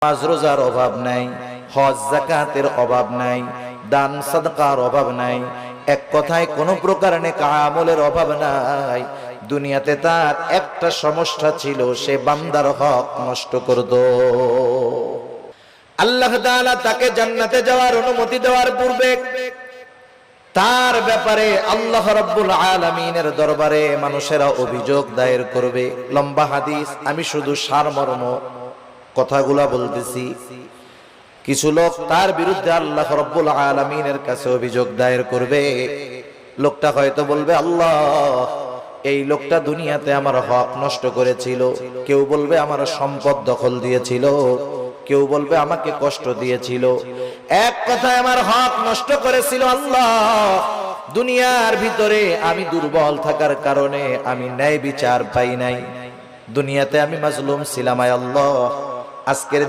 নামাজ রোজার অভাব নাই, হজ যাকাতের অভাব নাই, দান সাদকার অভাব নাই, এক কথায় কোনো প্রকার নেক আমলের অভাব নাই। দুনিয়াতে তার একটা সমস্যা ছিল, সে বান্দার হক নষ্ট করত। আল্লাহ তাআলা তাকে জান্নাতে যাওয়ার অনুমতি দেওয়ার পূর্বে তার ব্যাপারে আল্লাহ রাব্বুল আলামিনের দরবারে মানুষেরা অভিযোগ দায়ের করবে। লম্বা হাদিস, আমি শুধু সারমর্ম কথাগুলা বলতেছি। কিছু লোক তার বিরুদ্ধে আল্লাহ রাব্বুল আলামিনের কাছে অভিযোগ দায়ের করবে। লোকটা হয়তো বলবে, আল্লাহ, এই লোকটা দুনিয়াতে আমার হক নষ্ট করেছিল। কেউ বলবে আমার সম্পদ দখল দিয়েছিল, কেউ বলবে আমাকে কষ্ট দিয়েছিল। এক কথায় আমার হক নষ্ট করেছিল। আল্লাহ, দুনিয়ার ভিতরে আমি দুর্বল থাকার কারণে আমি ন্যায় বিচার পাই নাই। দুনিয়াতে আমি মাজলুম ছিলাম। আয় আল্লাহ, আজকের